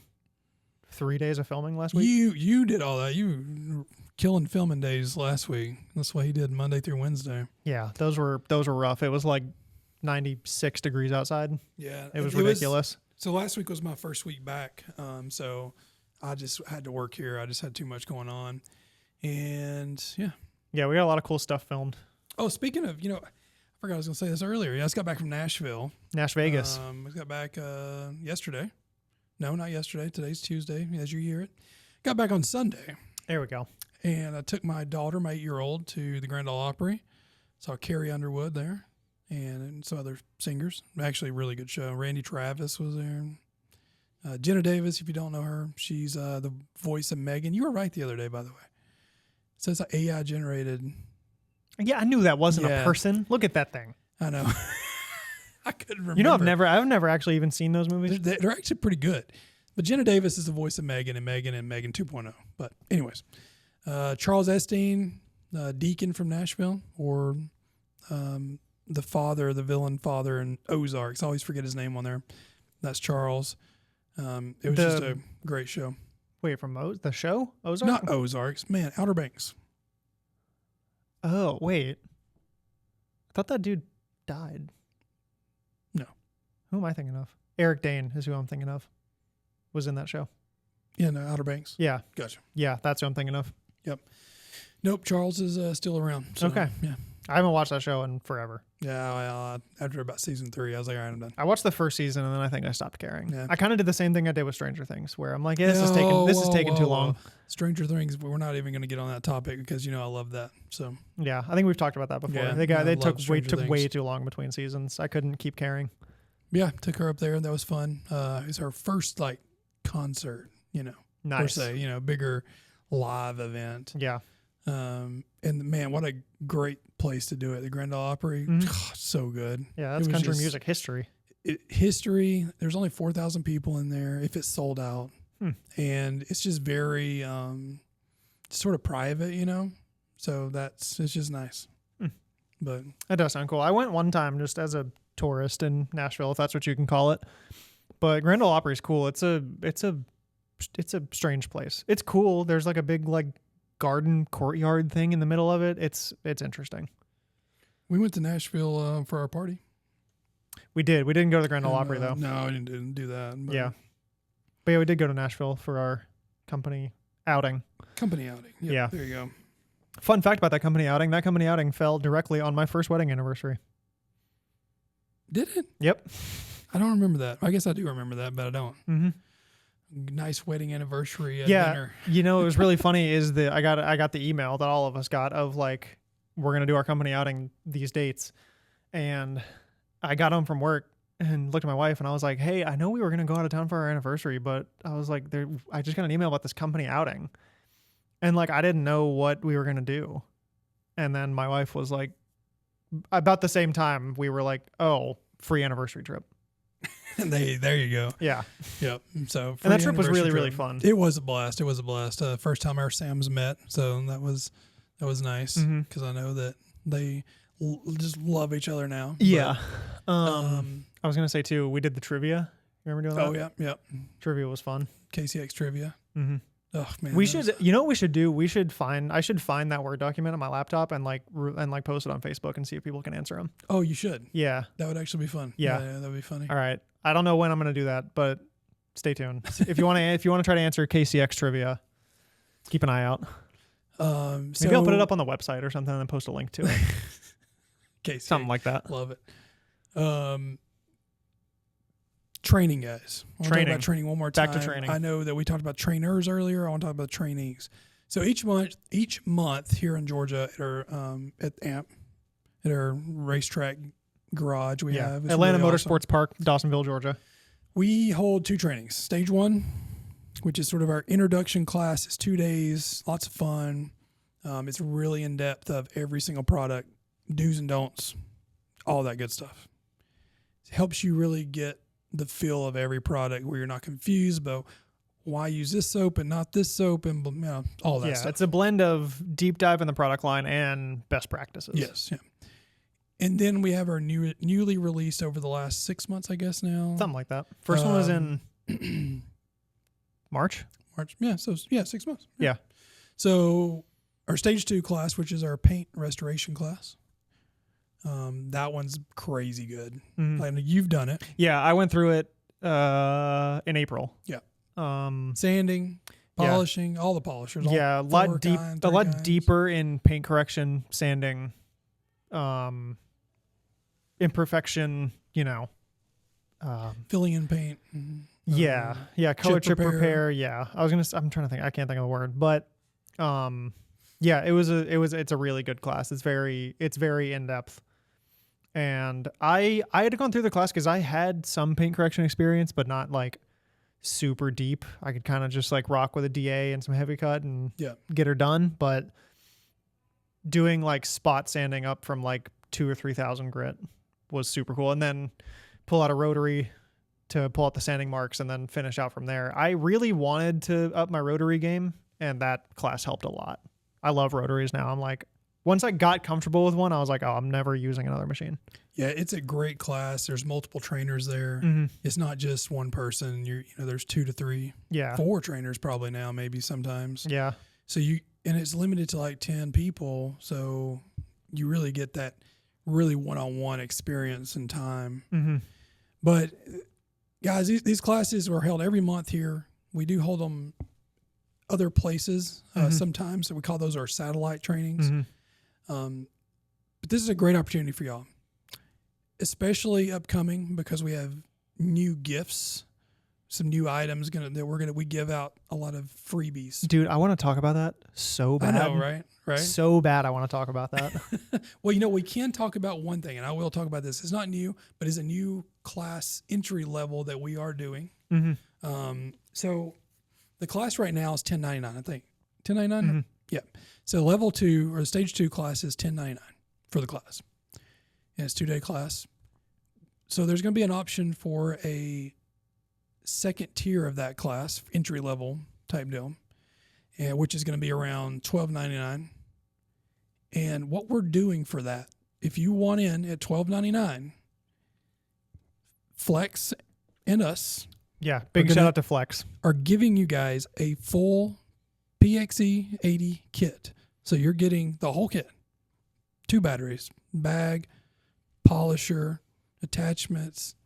3 days of filming last week. You did all that. You killing filming days last week. That's what he did Monday through Wednesday. Yeah, those were rough. It was like 96 degrees outside. Yeah, it was ridiculous. So last week was my first week back. So I just had to work here. I just had too much going on, and yeah, we got a lot of cool stuff filmed. Oh, speaking of, I forgot I was going to say this earlier. Yeah, I just got back from Nashville. Nash Vegas. I got back yesterday. No, not yesterday. Today's Tuesday, as you hear it. Got back on Sunday. There we go. And I took my daughter, my 8-year-old, to the Grand Ole Opry. Saw Carrie Underwood there and some other singers. Actually, a really good show. Randy Travis was there. Jenna Davis, if you don't know her, she's the voice of Megan. You were right the other day, by the way. It says AI generated. Yeah, I knew that wasn't a person. Look at that thing. I know. I couldn't remember. I've never actually even seen those movies. They're actually pretty good. But Jenna Davis is the voice of Megan and Megan 2.0. But anyways, Charles Epstein, Deacon from Nashville, or the villain father in Ozarks. I always forget his name on there. That's Charles. It was just a great show. Wait, from the show? Ozarks? Not Ozarks. Man, Outer Banks. Oh, wait. I thought that dude died. No. Who am I thinking of? Eric Dane is who I'm thinking of. Was in that show. Yeah, no, Outer Banks. Yeah. Gotcha. Yeah, that's who I'm thinking of. Yep. Nope, Charles is still around. So, okay. Yeah. I haven't watched that show in forever. Yeah, well, after about season 3, I was like, all right, I'm done. I watched the first season and then I think I stopped caring. Yeah. I kind of did the same thing I did with Stranger Things, where I'm like, this is taking too long. Stranger Things, we're not even going to get on that topic because I love that. So yeah, I think we've talked about that before. Yeah, they took way too long between seasons. I couldn't keep caring. Yeah, took her up there. That was fun. It was her first concert. Nice. Per se, bigger live event. Yeah. And man, what a great place to do it. The Grand Ole Opry. Mm-hmm. God, so good. Yeah, that's country music history. History. There's only 4,000 people in there if it's sold out. And it's just very sort of private, so it's just nice. But that does sound cool. I went one time just as a tourist in Nashville, if that's what you can call it. But Grand Ole Opry is cool. It's a strange place. It's cool. There's a big garden courtyard thing in the middle of it. It's interesting. We went to Nashville for our party. We did. We didn't go to the Grand Ole Opry though. No, I didn't do that. But yeah. But yeah, we did go to Nashville for our company outing. Company outing. Yep, yeah. There you go. Fun fact about that company outing. That company outing fell directly on my first wedding anniversary. Did it? Yep. I don't remember that. I guess I do remember that, but I don't. Mm-hmm. Nice wedding anniversary dinner. It was really funny is that I got the email that all of us got of we're going to do our company outing these dates. And I got home from work and looked at my wife and I was like, hey, I know we were going to go out of town for our anniversary, but I was like, I just got an email about this company outing. And I didn't know what we were going to do. And then my wife was like, about the same time, we were like, oh, free anniversary trip. And there you go. Yeah. Yep. So and that trip was really, really fun. It was a blast. First time our Sams met. So that was nice because I know that they just love each other now. Yeah. But, I was going to say too, we did the trivia. You remember doing that? Oh yeah. Yep. Trivia was fun. KCX trivia. Mm-hmm. Oh man. We should, what we should do? I should find that Word document on my laptop and post it on Facebook and see if people can answer them. Oh, you should. Yeah. That would actually be fun. Yeah. That would be funny. All right. I don't know when I'm going to do that, but stay tuned. If you want to try to answer KCX trivia, keep an eye out. Maybe I'll put it up on the website or something and then post a link to it. KCX. Something like that. Love it. Training, guys. I want to talk about training one more time. Back to training. I know that we talked about trainers earlier. I want to talk about trainees. So each month here in Georgia at AMP, at our racetrack garage we have. Atlanta really Motorsports awesome. Park, Dawsonville, Georgia. We hold 2 trainings. Stage 1, which is sort of our introduction class. It's 2 days, lots of fun. It's really in depth of every single product, do's and don'ts, all that good stuff. It helps you really get the feel of every product where you're not confused about why use this soap and not this soap and all that stuff. It's a blend of deep dive in the product line and best practices. Yes, yeah. And then we have our newly released over the last 6 months, I guess now. Something like that. First one was in March. Yeah, 6 months. Yeah. So our stage 2 class, which is our paint restoration class. That one's crazy good. Mhm. I know you've done it. Yeah, I went through it in April. Yeah. Um, Sanding, polishing, all the polishers. yeah, a lot deeper in paint correction, sanding, imperfection. Filling in paint. Yeah, color chip repair. repair. Yeah, I'm trying to think. I can't think of the word, but yeah, it's a really good class. It's very in depth. And I had gone through the class because I had some paint correction experience, but not like super deep. I could kind of just like rock with a DA and some heavy cut and get her done. But doing like spot sanding up from like 2,000 or 3,000 grit was super cool. And then pull out a rotary to pull out the sanding marks and then finish out from there. I really wanted to up my rotary game, and that class helped a lot. I love rotaries now. I'm like, once I got comfortable with one, I was like, oh, I'm never using another machine. Yeah, it's a great class. There's multiple trainers there. Mm-hmm. It's not just one person. There's 2 to 3, 4 trainers probably now, maybe sometimes. Yeah. So and it's limited to like 10 people. So you really get that really one-on-one experience and time. Mm-hmm. But guys, these classes are held every month here. We do hold them other places sometimes. So we call those our satellite trainings. Mm-hmm. But this is a great opportunity for y'all, especially upcoming because we have new gifts, some new items we give out a lot of freebies. Dude, I want to talk about that so bad. I know, right? So bad I want to talk about that. Well, we can talk about one thing, and I will talk about this. It's not new, but it's a new class entry level that we are doing. Mm-hmm. So the class right now is $10.99, I think. $10.99? Mm-hmm. Yep. So level 2 or the stage 2 class is $10.99 for the class. And it's a 2-day class. So there's going to be an option for a second tier of that class, entry level type deal, and which is going to be around $12.99. And what we're doing for that, if you want in at $12.99, Flex and us, big shout out to Flex, are giving you guys a full PXE 80 kit. So you're getting the whole kit. 2 batteries, bag, polisher, attachments,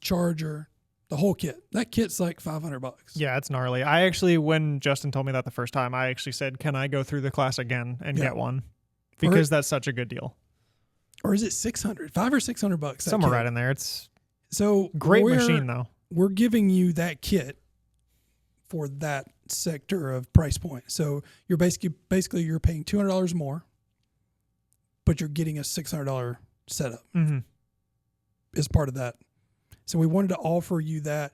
charger, the whole kit. That kit's like $500. Yeah, it's gnarly. I actually, when Justin told me that the first time, I actually said, can I go through the class again and get one? Because that's such a good deal. Or is it $600? $500 or $600? Somewhere right in there. It's so great machine though. We're giving you that kit for that sector of price point. So you're basically you're paying $200 more, but you're getting a $600 setup as part of that. So we wanted to offer you that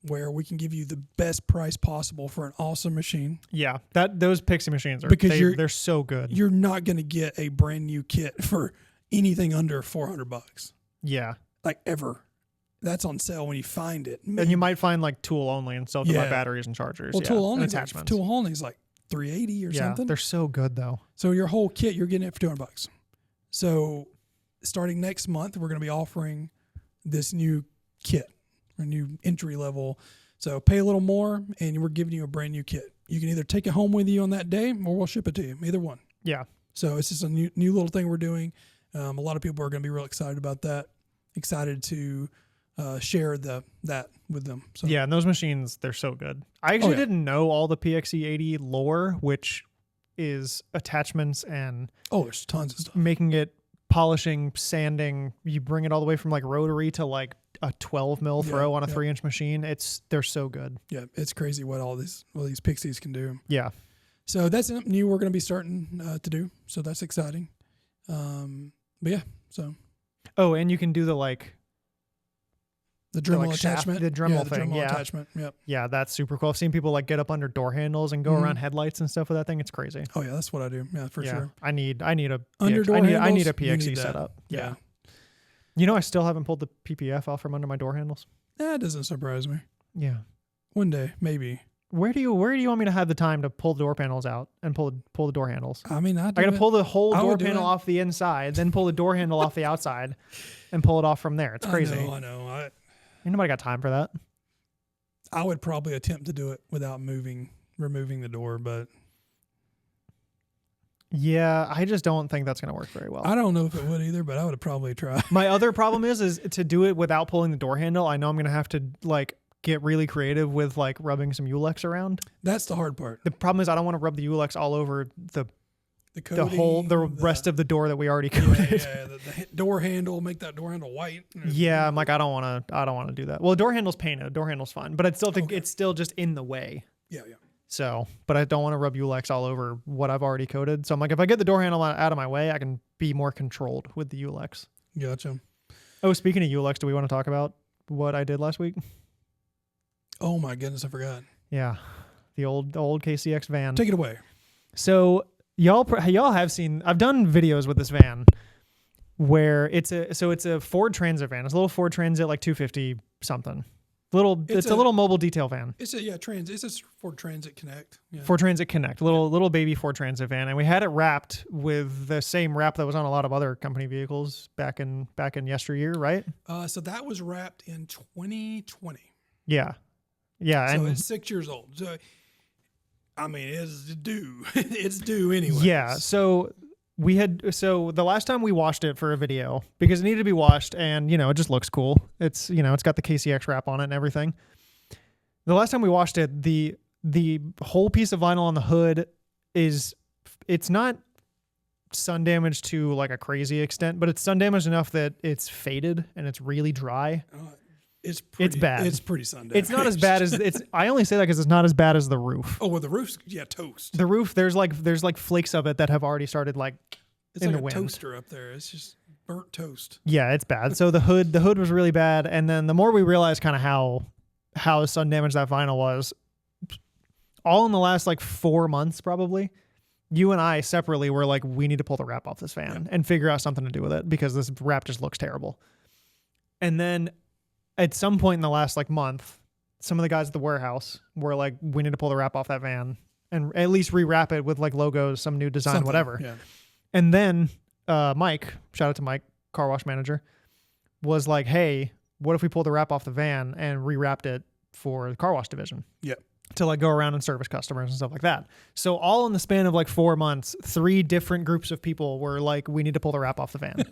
where we can give you the best price possible for an awesome machine. Yeah, those Pixie machines are they're so good. You're not going to get a brand new kit for anything under $400. Yeah, like ever. That's on sale when you find it. And you might find like tool only and sell to buy batteries and chargers. Well, tool only attachments. Tool only is like $380 or something. They're so good though. So your whole kit, you're getting it for $200. So starting next month, we're going to be offering this new kit, a new entry level. So pay a little more, and we're giving you a brand new kit. You can either take it home with you on that day, or we'll ship it to you. Either one. Yeah. So it's just a new little thing we're doing. A lot of people are going to be real excited about that. Excited to share that with them. So. Yeah, and those machines, they're so good. I actually didn't know all the PXE 80 lore, which is attachments and there's tons of stuff. Making it, polishing, sanding. You bring it all the way from like rotary to like a 12 mil throw on a 3-inch machine. They're so good. Yeah, it's crazy what all these Pixies can do. Yeah. So that's something new we're going to be starting to do. So that's exciting. But yeah, so. Oh, and you can do the Dremel attachment. The Dremel thing. The Dremel attachment. Yep. Yeah, that's super cool. I've seen people get up under door handles and go around headlights and stuff with that thing. It's crazy. Oh yeah, that's what I do. Yeah, for sure. I need a under door handles. I need a PXE setup. Yeah. I still haven't pulled the PPF off from under my door handles. That doesn't surprise me. Yeah. One day, maybe. Where do you want me to have the time to pull the door panels out and pull the door handles? I mean, I got to pull the whole door panel off the inside, then pull the door handle off the outside, and pull it off from there. It's crazy. I know. Ain't nobody got time for that. I would probably attempt to do it without removing the door, but Yeah, I just don't think that's going to work very well. I don't know if it would either, but I would have probably tried. My other problem is to do it without pulling the door handle. I know I'm going to have to like get really creative with like rubbing some Eulex around. That's the hard part. The problem is I don't want to rub the Eulex all over the coating, rest of the door that we already coated. Yeah, the door handle, make that door handle white. Yeah, I'm like, I don't want to do that. Well, the door handle's painted. Door handle's fine, but I still think it's still just in the way. Yeah. So, but I don't want to rub Eulex all over what I've already coated. So I'm like, if I get the door handle out of my way, I can be more controlled with the Eulex. Gotcha. Oh, speaking of Eulex, do we want to talk about what I did last week? Oh my goodness, I forgot. Yeah, the old KCX van. Take it away. So y'all have seen. I've done videos with this van where it's a Ford Transit van. It's a little Ford Transit, like 250 something. It's a little mobile detail van. It's a Ford Transit Connect. Yeah. Ford Transit Connect, little baby Ford Transit van, and we had it wrapped with the same wrap that was on a lot of other company vehicles back in yesteryear, right? So that was wrapped in 2020. Yeah. So and it's 6 years old. So I mean, it's due. It's due anyway. Yeah. So the last time we washed it for a video, because it needed to be washed and, it just looks cool. It's, it's got the KCX wrap on it and everything. The last time we washed it, the whole piece of vinyl on the hood it's not sun damaged to like a crazy extent, but it's sun damaged enough that it's faded and it's really dry. It's bad. It's pretty sun damaged. It's not as bad as I only say that because it's not as bad as the roof. Oh, well, the roof's toast. The roof, there's like flakes of it that have already started like it's in like the a wind. Toaster up there. It's just burnt toast. Yeah, it's bad. So the hood was really bad, and then the more we realized kind of how sun damaged that vinyl was, all in the last like 4 months probably, you and I separately were like, we need to pull the wrap off this van and figure out something to do with it because this wrap just looks terrible. And then at some point in the last like month, some of the guys at the warehouse were like, we need to pull the wrap off that van and at least rewrap it with like logos, some new design, whatever. Yeah. And then Mike, shout out to Mike, car wash manager, was like, hey, what if we pull the wrap off the van and rewrapped it for the car wash division? Yeah. To like go around and service customers and stuff like that. So all in the span of like 4 months, 3 different groups of people were like, we need to pull the wrap off the van.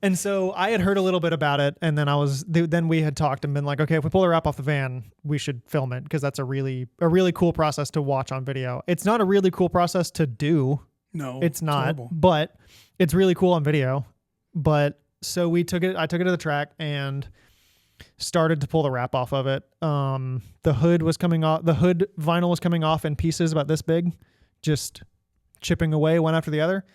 And so I had heard a little bit about it, and then we had talked and been like, okay, if we pull the wrap off the van, we should film it because that's a really cool process to watch on video. It's not a really cool process to do. No, it's not, terrible. but it's really cool on video. But so I took it to the track and started to pull the wrap off of it. The hood was coming off. The hood vinyl was coming off in pieces about this big, just chipping away one after the other.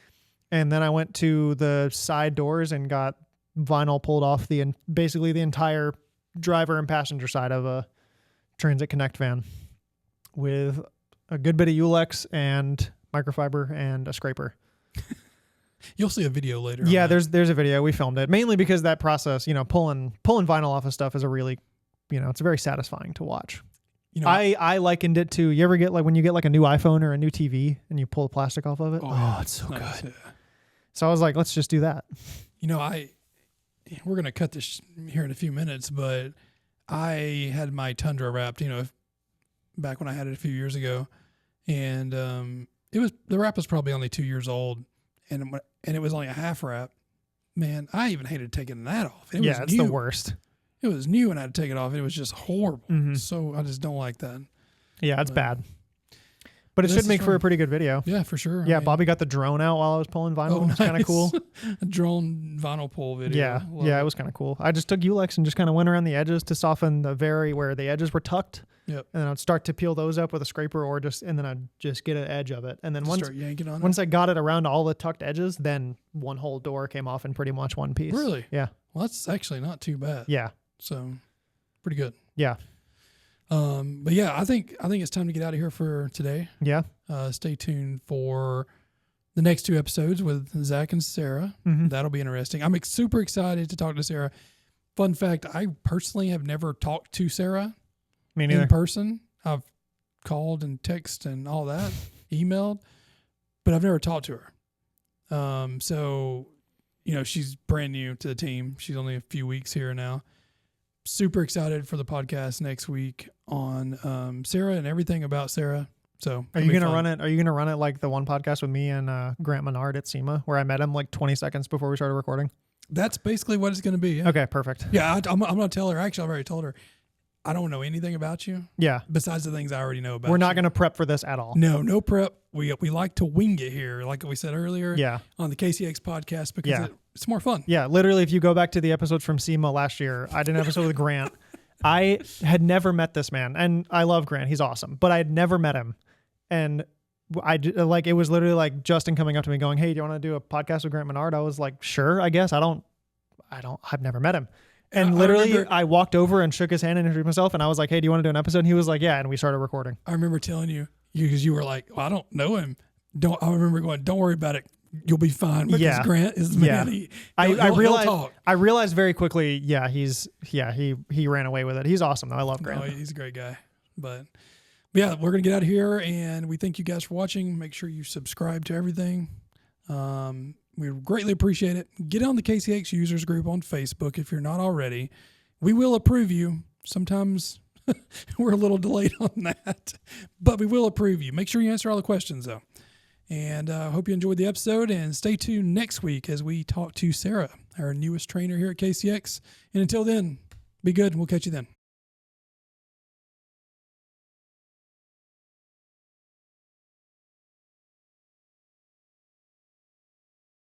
And then I went to the side doors and got vinyl pulled off basically the entire driver and passenger side of a Transit Connect van with a good bit of Eulex and microfiber and a scraper. You'll see a video later. Yeah, there's a video. We filmed it mainly because that process, pulling vinyl off of stuff is a really, it's very satisfying to watch. I likened it to, you ever get like when you get like a new iPhone or a new TV and you pull the plastic off of it? Oh, it's so nice, good. Yeah. So I was like, let's just do that. We're going to cut this here in a few minutes, but I had my Tundra wrapped, back when I had it a few years ago, and the wrap was probably only 2 years old, and it was only a half wrap. Man, I even hated taking that off. It's the worst. It was new and I had to take it off. It was just horrible. Mm-hmm. So I just don't like that. Yeah, it's bad. But it should make for a pretty good video. Yeah, for sure. Yeah, Bobby got the drone out while I was pulling vinyl. It was kind of cool. A drone vinyl pull video. Yeah, it was kind of cool. I just took Eulex and just kind of went around the edges to soften where the edges were tucked. Yep. And then I'd start to peel those up with a scraper and then I'd just get an edge of it. And then start yanking on once I got it around all the tucked edges, then one whole door came off in pretty much one piece. Really? Yeah. Well, that's actually not too bad. Yeah. So pretty good. Yeah. But yeah, I think it's time to get out of here for today. Yeah. Stay tuned for the next 2 episodes with Zach and Sarah. Mm-hmm. That'll be interesting. I'm super excited to talk to Sarah. Fun fact, I personally have never talked to Sarah Me neither. in person. I've called and texted and all that, emailed, but I've never talked to her. So, she's brand new to the team. She's only a few weeks here now. Super excited for the podcast next week on Sarah and everything about Sarah. So Are you going to run it? Are you going to run it like the one podcast with me and Grant Menard at SEMA, where I met him like 20 seconds before we started recording? That's basically what it's going to be. Yeah. Okay, perfect. Yeah, I'm going to tell her. Actually, I've already told her. I don't know anything about you. Yeah. Besides the things I already know about. We're not going to prep for this at all. No prep. We like to wing it here, like we said earlier. Yeah. On the KCX podcast because it's more fun. Yeah, literally, if you go back to the episodes from SEMA last year, I did an episode with Grant. I had never met this man, and I love Grant. He's awesome, but I had never met him, and it was literally like Justin coming up to me going, "Hey, do you want to do a podcast with Grant Menard?" I was like, "Sure, I guess." I've never met him. And literally, I walked over and shook his hand and introduced myself, and I was like, "Hey, do you want to do an episode?" And he was like, "Yeah," and we started recording. I remember telling you because you were like, well, "I don't know him." I remember going, "Don't worry about it. You'll be fine." Because Grant is the man. Yeah. I realized very quickly. Yeah, he ran away with it. He's awesome though. I love Grant. No, he's a great guy. But yeah, we're gonna get out of here, and we thank you guys for watching. Make sure you subscribe to everything. We greatly appreciate it. Get on the KCX users group on Facebook if you're not already. We will approve you. Sometimes we're a little delayed on that, but we will approve you. Make sure you answer all the questions though. And I hope you enjoyed the episode, and stay tuned next week as we talk to Sarah, our newest trainer here at KCX. And until then, be good, and we'll catch you then.